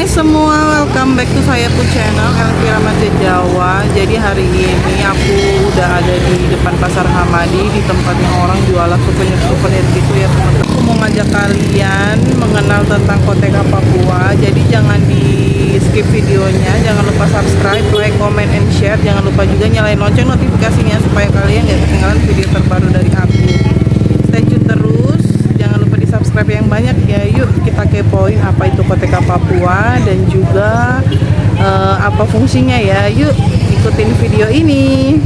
semua, welcome back to saya pun channel Elvira Maja Jawa. Jadi hari ini aku udah ada di depan Pasar Hamadi, di tempat yang orang jualan souvenir gitu ya teman-teman. Aku mau ngajak kalian mengenal tentang Koteka Papua. Jadi jangan di skip videonya, jangan lupa subscribe, like, comment, and share. Jangan lupa juga nyalain lonceng notifikasinya supaya kalian gak ketinggalan video terbaru dari aku. Stay tune terus, jangan lupa di subscribe yang banyak ya. Yuk kita kepoin apa itu Koteka Papua dan juga apa fungsinya ya. Yuk ikutin video ini.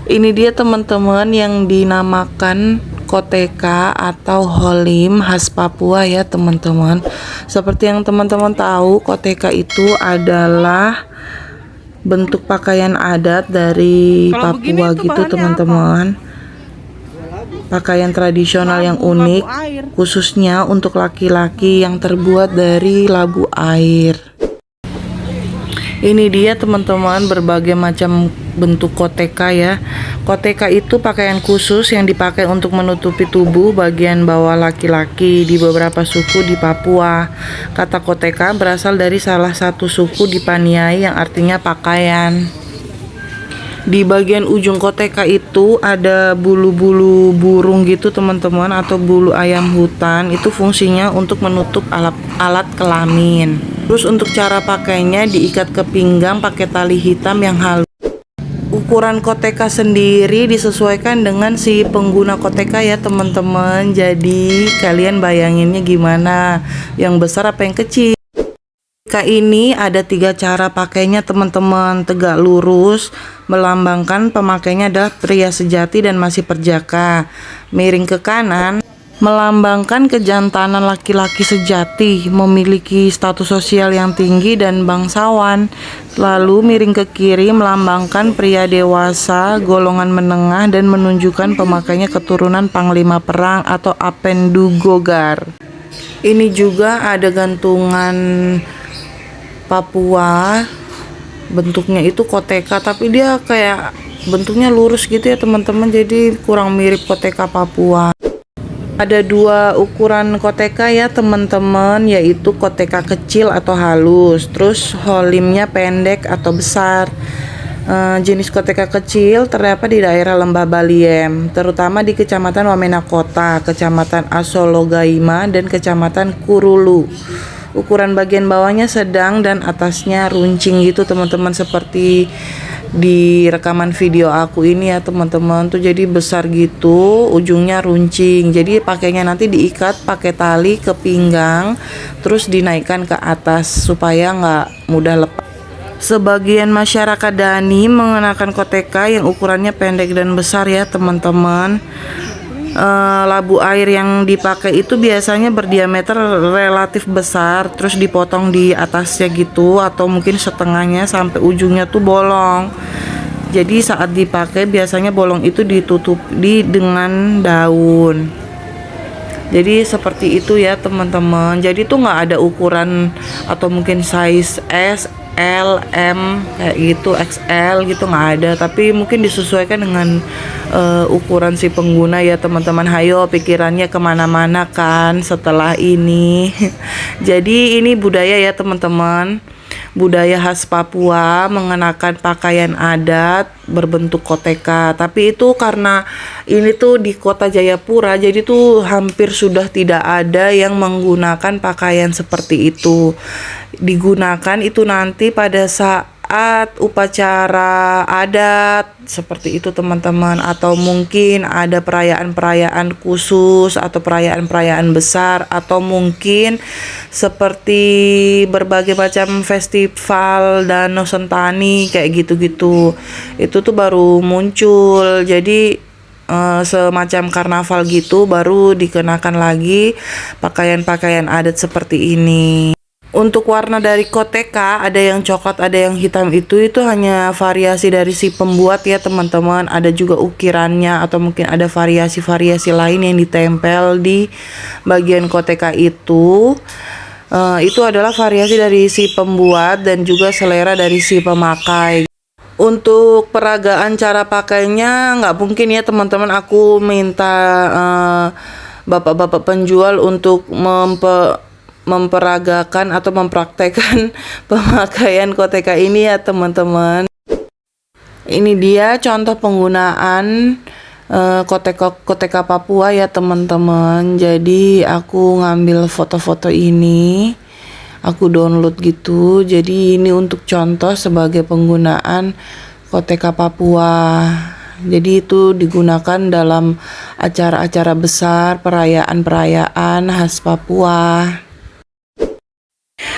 Ini dia teman-teman yang dinamakan Koteka atau Holim khas Papua ya teman-teman. Seperti yang teman-teman tahu, Koteka itu adalah bentuk pakaian adat dari Papua gitu teman-teman. Pakaian tradisional yang unik, khususnya untuk laki-laki, yang terbuat dari labu air. Ini dia teman-teman berbagai macam bentuk koteka ya. Koteka itu pakaian khusus yang dipakai untuk menutupi tubuh bagian bawah laki-laki di beberapa suku di Papua. Kata koteka berasal dari salah satu suku di Paniai yang artinya pakaian. Di bagian ujung koteka itu ada bulu-bulu burung gitu teman-teman, atau bulu ayam hutan. Itu fungsinya untuk menutup alat kelamin. Terus untuk cara pakainya diikat ke pinggang pakai tali hitam yang halus. Ukuran koteka sendiri disesuaikan dengan si pengguna koteka ya teman-teman. Jadi kalian bayanginnya gimana, yang besar apa yang kecil. Koteka ini ada 3 cara pakainya teman-teman. Tegak lurus melambangkan pemakainya adalah pria sejati dan masih perjaka. Miring ke kanan melambangkan kejantanan laki-laki sejati, memiliki status sosial yang tinggi dan bangsawan. Lalu miring ke kiri melambangkan pria dewasa, golongan menengah, dan menunjukkan pemakainya keturunan panglima perang atau apendugogar. Ini juga ada gantungan Papua, bentuknya itu koteka tapi dia kayak bentuknya lurus gitu ya teman-teman, jadi kurang mirip koteka Papua. Ada 2 ukuran koteka ya teman-teman, yaitu koteka kecil atau halus, terus holimnya pendek atau besar. Jenis koteka kecil terdapat di daerah Lembah Baliem, terutama di Kecamatan Wamena Kota, Kecamatan Asologaima, dan Kecamatan Kurulu. Ukuran bagian bawahnya sedang dan atasnya runcing gitu teman-teman, seperti di rekaman video aku ini ya teman-teman tuh. Jadi besar gitu, ujungnya runcing. Jadi pakainya nanti diikat pakai tali ke pinggang, terus dinaikkan ke atas supaya nggak mudah lepas. Sebagian masyarakat Dani mengenakan koteka yang ukurannya pendek dan besar ya teman-teman. Labu air yang dipakai itu biasanya berdiameter relatif besar, terus dipotong di atasnya gitu, atau mungkin setengahnya sampai ujungnya tuh bolong. Jadi saat dipakai biasanya bolong itu ditutupi dengan daun. Jadi seperti itu ya teman-teman. Jadi tuh nggak ada ukuran atau mungkin size S, L, M kayak gitu, XL gitu nggak ada. Tapi mungkin disesuaikan dengan ukuran si pengguna ya teman-teman. Hayo pikirannya kemana-mana kan setelah ini. Jadi ini budaya ya teman-teman. Budaya khas Papua mengenakan pakaian adat berbentuk koteka. Tapi itu karena ini tuh di kota Jayapura, jadi tuh hampir sudah tidak ada yang menggunakan pakaian seperti itu. Digunakan itu nanti pada saat upacara adat seperti itu teman-teman, atau mungkin ada perayaan-perayaan khusus atau perayaan-perayaan besar, atau mungkin seperti berbagai macam festival Danau Sentani kayak gitu-gitu. Itu tuh baru muncul. Jadi semacam karnaval gitu baru dikenakan lagi pakaian-pakaian adat seperti ini. Untuk warna dari koteka ada yang coklat, ada yang hitam, itu hanya variasi dari si pembuat ya teman-teman. Ada juga ukirannya atau mungkin ada variasi-variasi lain yang ditempel di bagian koteka itu. Itu adalah variasi dari si pembuat dan juga selera dari si pemakai. Untuk peragaan cara pakainya nggak mungkin ya teman-teman aku minta bapak-bapak penjual untuk memperagakan atau mempraktekkan pemakaian koteka ini ya teman-teman. Ini dia contoh penggunaan koteka Papua ya teman-teman. Jadi aku ngambil foto-foto ini, aku download gitu. Jadi ini untuk contoh sebagai penggunaan koteka Papua. Jadi itu digunakan dalam acara-acara besar, perayaan-perayaan khas Papua.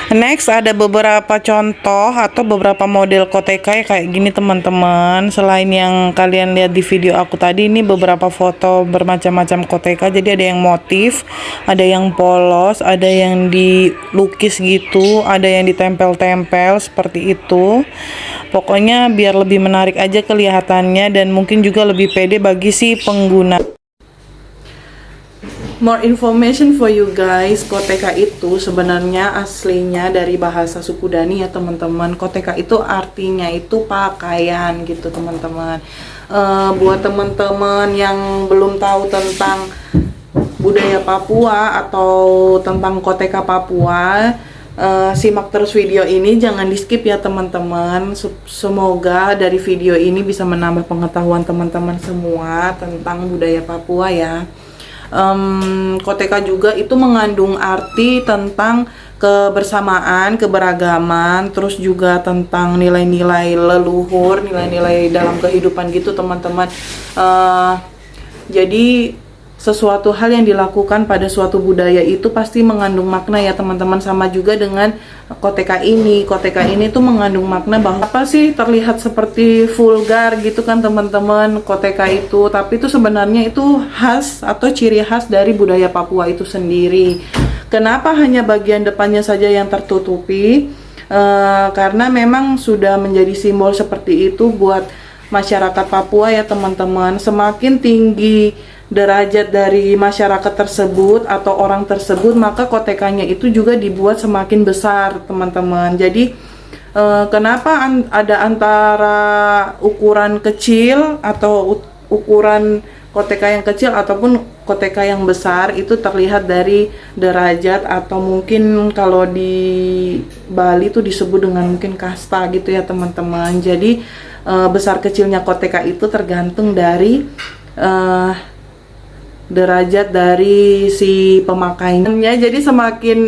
Next ada beberapa contoh atau beberapa model koteka ya kayak gini teman-teman. Selain yang kalian lihat di video aku tadi, ini beberapa foto bermacam-macam koteka. Jadi ada yang motif, ada yang polos, ada yang dilukis gitu, ada yang ditempel-tempel seperti itu. Pokoknya biar lebih menarik aja kelihatannya dan mungkin juga lebih pede bagi si pengguna. More information for you guys, koteka itu sebenarnya aslinya dari bahasa suku Dani ya teman-teman. Koteka itu artinya itu pakaian gitu teman-teman. Buat teman-teman yang belum tahu tentang budaya Papua atau tentang koteka Papua, simak terus video ini, jangan di skip ya teman-teman. Semoga dari video ini bisa menambah pengetahuan teman-teman semua tentang budaya Papua ya. Koteka juga itu mengandung arti tentang kebersamaan, keberagaman, terus juga tentang nilai-nilai leluhur, nilai-nilai dalam kehidupan gitu teman-teman. Jadi sesuatu hal yang dilakukan pada suatu budaya itu pasti mengandung makna ya teman-teman. Sama juga dengan koteka ini. Koteka ini tuh mengandung makna bahwa apa sih, terlihat seperti vulgar gitu kan teman-teman koteka itu, tapi itu sebenarnya itu khas atau ciri khas dari budaya Papua itu sendiri. Kenapa hanya bagian depannya saja yang tertutupi? Karena memang sudah menjadi simbol seperti itu buat masyarakat Papua ya teman-teman. Semakin tinggi derajat dari masyarakat tersebut atau orang tersebut, maka kotekanya itu juga dibuat semakin besar teman-teman. Jadi kenapa ada antara ukuran kecil atau ukuran koteka yang kecil ataupun koteka yang besar itu terlihat dari derajat, atau mungkin kalau di Bali itu disebut dengan mungkin kasta gitu ya teman-teman. Jadi besar kecilnya koteka itu tergantung dari derajat dari si pemakainya. Jadi semakin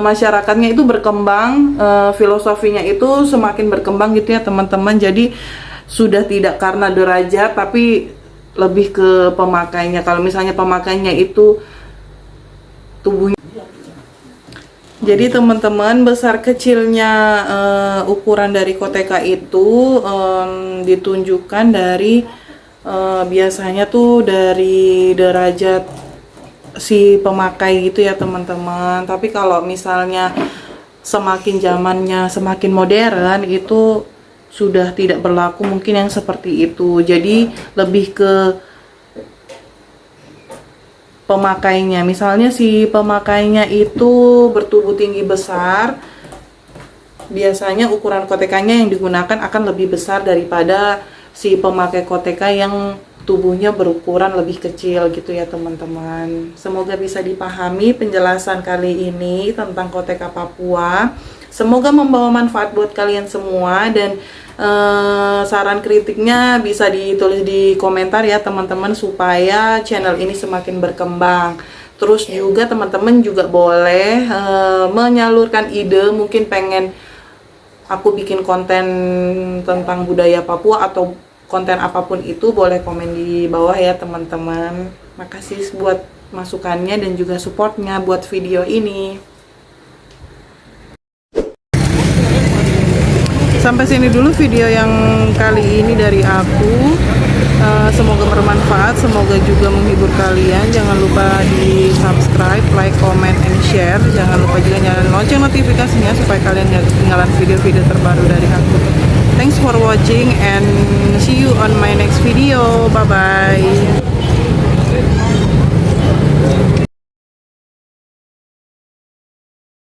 masyarakatnya itu berkembang, filosofinya itu semakin berkembang gitu ya teman-teman. Jadi sudah tidak karena derajat tapi lebih ke pemakainya. Kalau misalnya pemakainya itu tubuhnya. Jadi teman-teman, besar kecilnya ukuran dari koteka itu ditunjukkan dari biasanya tuh dari derajat si pemakai gitu ya teman-teman. Tapi kalau misalnya semakin zamannya semakin modern, itu sudah tidak berlaku mungkin yang seperti itu. Jadi lebih ke pemakainya. Misalnya si pemakainya itu bertubuh tinggi besar, biasanya ukuran kotekanya yang digunakan akan lebih besar daripada si pemakai koteka yang tubuhnya berukuran lebih kecil gitu ya teman-teman. Semoga bisa dipahami penjelasan kali ini tentang koteka Papua. Semoga membawa manfaat buat kalian semua, dan saran kritiknya bisa ditulis di komentar ya teman-teman, supaya channel ini semakin berkembang. Terus juga teman-teman juga boleh menyalurkan ide, mungkin pengen aku bikin konten tentang budaya Papua atau konten apapun itu, boleh komen di bawah ya teman-teman. Makasih buat masukannya dan juga supportnya buat video ini. Sampai sini dulu video yang kali ini dari aku. Semoga bermanfaat, semoga juga menghibur kalian. Jangan lupa di subscribe, like, comment, and share. Jangan lupa juga nyalain lonceng notifikasinya supaya kalian gak ketinggalan video-video terbaru dari aku. Thanks for watching and see you on my next video. Bye bye.